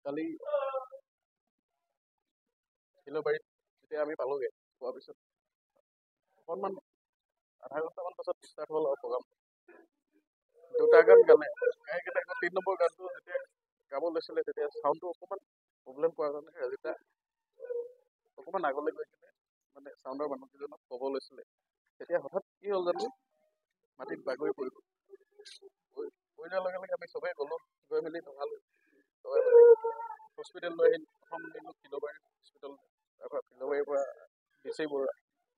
কালি শিলবাৰীত যেতিয়া আমি পালোগৈ পোৱাৰ পিছত অকণমান আধা ঘণ্টামান পাছত ষ্টাৰ্ট হ'ল আৰু প্ৰগ্ৰাম। দুটা গান গালে গায়কেইটা আকৌ 3 নম্বৰ গানটো যেতিয়া গাব লৈছিলে তেতিয়া চাউণ্ডটো অকণমান প্ৰব্লেম পোৱাৰ কাৰণে ৰাজিতা অকণমান আগলৈ গৈ কিনে মানে চাউণ্ডৰ মানুহকেইজনক ক'ব লৈছিলে। তেতিয়া হঠাৎ কি হ'ল জানো মাটিত বাগৰি পৰিলোঁ। পৰি যোৱাৰ লগে লগে আমি চবেই গ'লোঁ, গৈ মেলি লগালোঁ। লগাই মেলি হস্পিটেল লৈ আহিলোঁ। প্ৰথম নিলোঁ শিলবাৰী হস্পিটেল, তাৰপৰা শিলবাৰীৰ পৰা DC বৰুৱা,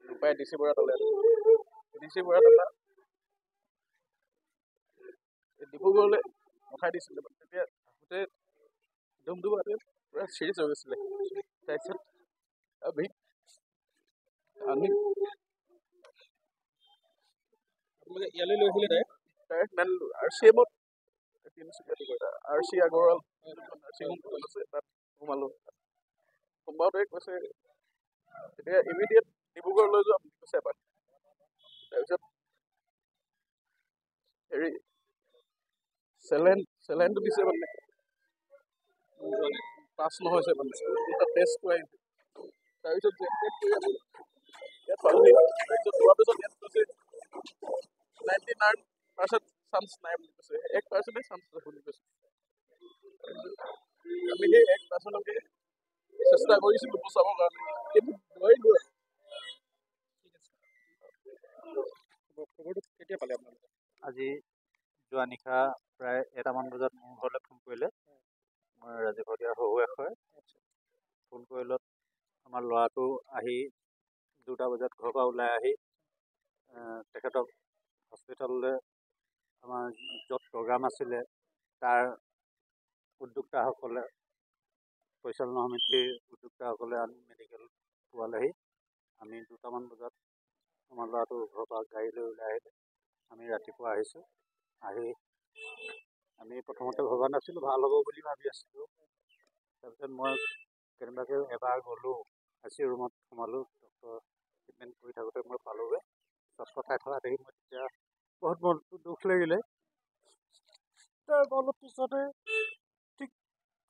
ৰূপাই DC বৰুৱা তালৈ DC বৰুৱা তাত ডিব্ৰুগড়লৈ পঠাই দিছিলে। তেতিয়া আহোঁতে ডুমডুমাতে পূৰা চিৰিয়াছ হৈ গৈছিলে। তাৰপিছত আমি ইয়ালৈ লৈ আহিলে ডাইৰেক্ট নানিলোঁ। RCMত RC আগৰৱাল নাৰ্ছিং হোম আছে, তাত সোমালোঁ। সোমাওঁতে কৈছে এতিয়া ইমিডিয়েট ডিব্ৰুগড় লৈ যোৱা বুলি কৈছে এপাক। তাৰপিছত হেৰি চেলেনটো দিছে মানে পাছ নহৈছে মানে টেষ্টটো আহিছে। তাৰপিছত ইয়াত পালোহি। তাৰপিছত পোৱাৰ পিছত ইয়াত কৈছে 99% চান্স নাই বুলি কৈছে, 1% চান্স আছে বুলি কৈছে। আমি সেই 1%কে চেষ্টা কৰিছিলোঁ বচাবৰ কাৰণে, কিন্তু নোৱাৰিলোঁ। খবৰটো কেতিয়া পালে আপোনালোকে? আজি যোৱা নিশা প্ৰায় 1টামান বজাত মোৰ ঘৰলৈ ফোন কৰিলে। মই ৰাজীৱ শইকীয়াৰ শহুৰেক হয়। ফোন কৰিলত আমাৰ ল'ৰাটো আহি 2টা বজাত ঘৰৰ পৰা ওলাই আহি তেখেতক হস্পিটেললৈ আমাৰ য'ত প্ৰগ্ৰাম আছিলে তাৰ উদ্যোক্তাসকলে, পৰিচালনা সমিতিৰ উদ্যোক্তাসকলে আনি মেডিকেল পোৱালেহি। আমি 2টামান বজাত আমাৰ ল'ৰাটো ঘৰৰ পৰা গাড়ী লৈ ওলাই আহিলে। আমি ৰাতিপুৱা আহিছোঁ। আহি আমি প্ৰথমতে ভবা নাছিলোঁ, ভাল হ'ব বুলি ভাবি আছিলোঁ। তাৰপিছত মই কেনেবাকৈ এবাৰ গ'লোঁ, ICU ৰুমত সোমালোঁ। ডক্টৰ ট্ৰিটমেণ্ট কৰি থাকোঁতে মই পালোঁগৈ। চটফটাই থকা দেখি মই তেতিয়া বহুত মনটো দুখ লাগিলে। তাৰ অলপ পিছতে ঠিক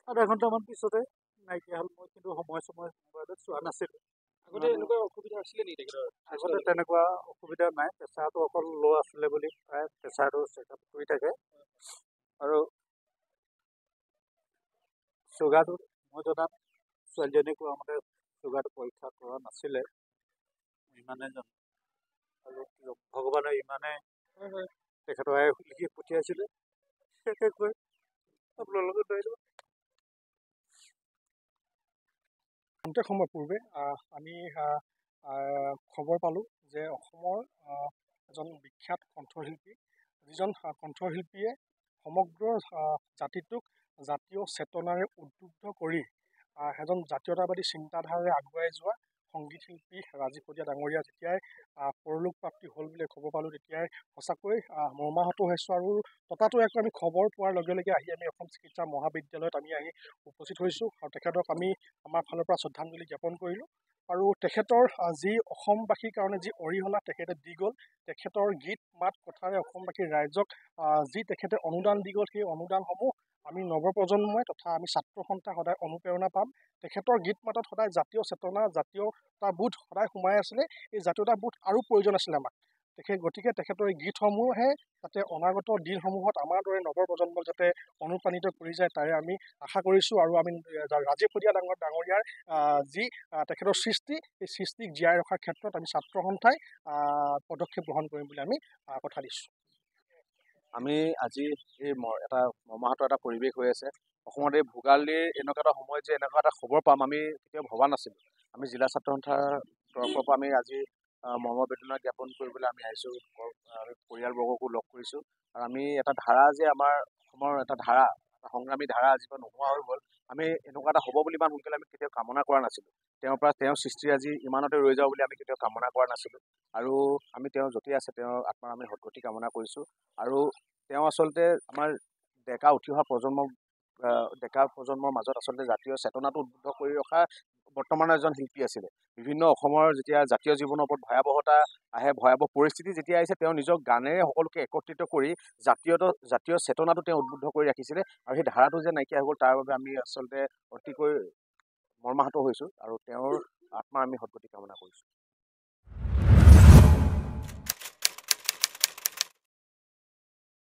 আধা ঘণ্টামান পিছতে নাইকিয়া হ'ল। মই কিন্তু সময় মোবাইলত চোৱা নাছিলোঁ। আগতে এনেকুৱা অসুবিধা আছিলে নেকি তেখেতৰ? আগতে তেনেকুৱা অসুবিধা নাই। প্ৰেছাৰটো অকল ল' আছিলে বুলি প্ৰায় প্ৰেছাৰটো চেকআপ কৰি থাকে। আৰু চুগাৰটো মই জনাত ছোৱালীজনীয়ে কোৱা মতে চুগাৰটো পৰীক্ষা কৰা নাছিলে, ইমানে জানো। আৰু ভগৱানে ইমানে তেখেতৰ আয়ুস লিখি পঠিয়াইছিলে, সেইটোৱে কৈ আপোনালোকে ধৰিলোঁ। খন্তেক সময় পূৰ্বে আমি খবৰ পালোঁ যে অসমৰ এজন বিখ্যাত কণ্ঠশিল্পী, যিজন কণ্ঠশিল্পীয়ে সমগ্ৰ জাতিটোক জাতীয় চেতনাৰে উদ্বুদ্ধ কৰি এজন জাতীয়তাবাদী চিন্তাধাৰাৰে আগুৱাই যোৱা সংগীত শিল্পী ৰাজীৱ শইকীয়া ডাঙৰীয়া যেতিয়াই পৰলোক প্ৰাপ্তি হ'ল বুলি খবৰ পালোঁ, তেতিয়াই সঁচাকৈ মৰ্মাহত হৈছোঁ। আৰু ততাতৈয়াকৈ আমি খবৰ পোৱাৰ লগে লগে আমি অসম চিকিৎসা মহাবিদ্যালয়ত আমি আহি উপস্থিত হৈছোঁ আৰু তেখেতক আমি আমাৰ ফালৰ পৰা শ্ৰদ্ধাঞ্জলি জ্ঞাপন কৰিলোঁ। আৰু তেখেতৰ যি অসমবাসীৰ কাৰণে যি অৰিহণা তেখেতে দি গ'ল, তেখেতৰ গীত মাত কথাৰে অসমবাসীৰ ৰাইজক যি তেখেতে অনুদান দি গ'ল, সেই অনুদানসমূহ আমি নৱপ্ৰজন্মই তথা আমি ছাত্ৰ সন্থাই সদায় অনুপ্ৰেৰণা পাম। তেখেতৰ গীত মাতত সদায় জাতীয় চেতনা, জাতীয়তাবোধ সদায় সোমাই আছিলে। এই জাতীয়তাবোধ আৰু প্ৰয়োজন আছিলে আমাক। গতিকে তেখেতৰ এই গীতসমূহে যাতে অনাগত দিনসমূহত আমাৰ দৰে নৱপ্ৰজন্মক যাতে অনুপ্ৰাণিত কৰি যায়, তাৰে আমি আশা কৰিছোঁ। আৰু আমি ৰাজীৱ শইকীয়া ডাঙৰীয়াৰ যি তেখেতৰ সৃষ্টি, এই সৃষ্টিক জীয়াই ৰখাৰ ক্ষেত্ৰত আমি ছাত্ৰ সন্থাই পদক্ষেপ গ্ৰহণ কৰিম বুলি আমি কথা দিছোঁ। আমি আজি এই এটা মৰ্মাহত এটা পৰিৱেশ হৈ আছে। অসমত এই ভোগালীৰ এনেকুৱা এটা সময়ত যে এনেকুৱা এটা খবৰ পাম আমি কেতিয়াও ভবা নাছিলোঁ। আমি জিলা ছাত্ৰ সন্থাৰ তৰফৰ পৰা আমি আজি মৰ্মবেদনা জ্ঞাপন কৰিবলৈ আমি আহিছোঁ। আমি পৰিয়ালবৰ্গকো লগ কৰিছোঁ। আৰু আমি এটা ধাৰা যে আমাৰ অসমৰ এটা ধাৰা, এটা সংগ্ৰামী ধাৰা আজি নোহোৱা হৈ গ'ল, আমি এনেকুৱা এটা হ'ব বুলি ইমান সোনকালে আমি কেতিয়াও কামনা কৰা নাছিলোঁ। তেওঁৰ পৰা তেওঁৰ সৃষ্টি আজি ইমানতে ৰৈ যাওঁ বুলি আমি কেতিয়াও কামনা কৰা নাছিলোঁ। আৰু আমি তেওঁ য'তেই আছে তেওঁৰ আত্মাৰ আমি সদ্গতি কামনা কৰিছোঁ। আৰু তেওঁ আচলতে আমাৰ ডেকা উঠি অহা প্ৰজন্মক ডেকা প্ৰজন্মৰ মাজত আচলতে জাতীয় চেতনাটো উদ্বুদ্ধ কৰি ৰখা বৰ্তমানৰ এজন শিল্পী আছিলে। বিভিন্ন অসমৰ যেতিয়া জাতীয় জীৱনৰ ওপৰত ভয়াৱহতা আহে, ভয়াৱহ পৰিস্থিতি যেতিয়া আহিছে, তেওঁ নিজৰ গানেৰে সকলোকে একত্ৰিত কৰি জাতীয় চেতনাটো তেওঁ উদ্বুদ্ধ কৰি ৰাখিছিলে। আৰু সেই ধাৰাটো যে নাইকিয়া হৈ গ'ল, তাৰ বাবে আমি আচলতে অতিকৈ মৰ্মাহত হৈছোঁ আৰু তেওঁৰ আত্মাৰ আমি সদ্গতি কামনা কৰিছোঁ।